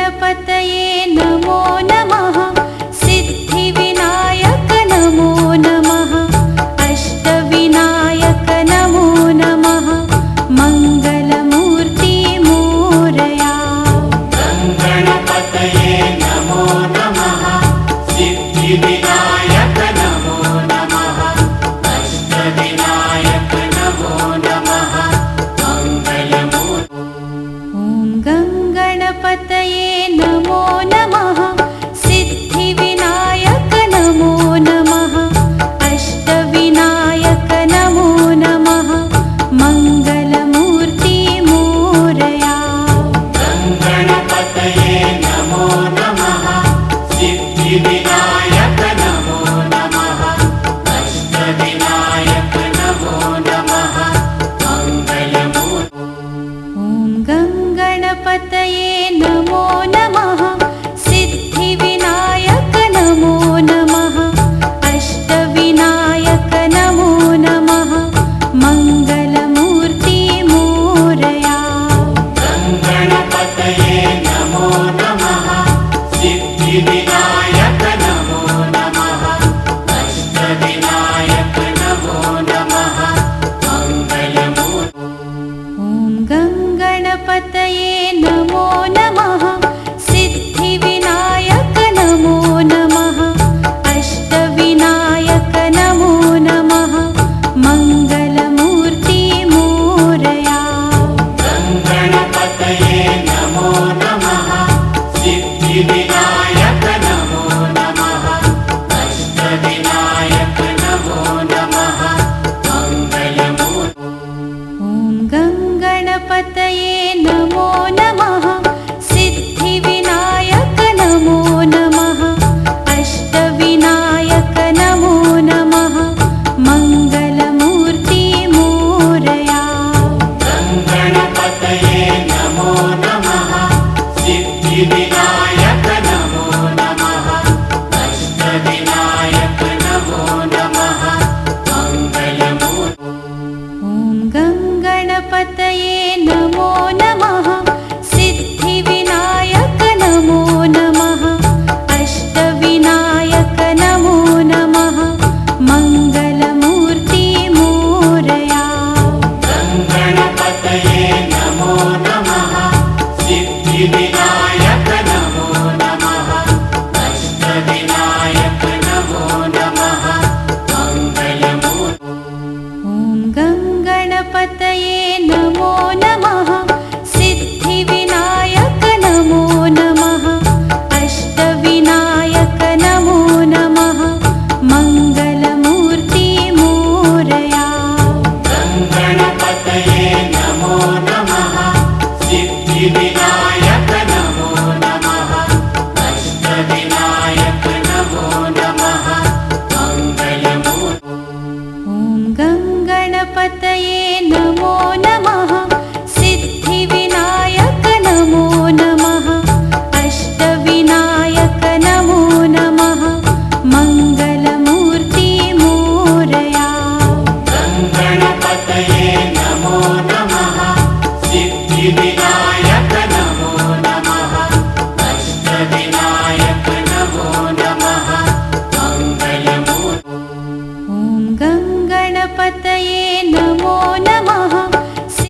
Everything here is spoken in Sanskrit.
गणपतये नमो नमः सिद्धिविनायक नमो नमः अष्टविनायक नमो नमः मङ्गलमूर्ति मोरया। गणपतये नमो नमः सिद्धिविनायक नमो नमः अष्टविनायक नमो नमः मङ्गलमूर्ति। ॐ गणपतये नमो नमः सिद्धिविनायक नमो नमः अष्टविनायक नमो नमः मङ्गलमूर्ति मोरया। गणपतये नमो नमः सिद्धिविनायक नमो नमः अष्टविनायक नमो नमः मङ्गलमूर्ति। ॐ गणपतये नमो नमः सिद्धिविनायक नमो नमः अष्टविनायक नमो नमः मङ्गलमूर्ति मोरया। गणपतये नमो नमः सिद्धिविनायक नमो नमः अष्टविनायक नमो नमः मङ्गलमूर्ति। ॐ गणपतये नमो नमः सिद्धिविनायक नमो नमः अष्टविनायक नमो नमः मङ्गलमूर्ति मोरया। गणपतये नमो नमः सिद्धिविनायक नमो नमः अष्टविनायक नमो नमः मङ्गलमूर्ति। ॐ गणपतये नमो नमः सिद्धिविनायक नमो नमः अष्टविनायक नमो नमः मङ्गलमूर्ति मोरया। गणपतये नमो नमः सिद्धिविनायक नमो नमः अष्टविनायक नमो नमः मङ्गलमूर्ति। ॐ गणपतये नमो नमः सिद्धिविनायक नमो नमः अष्टविनायक नमो नमः मङ्गलमूर्ति मोरया। गणपतये नमो नमः सिद्धिविनायक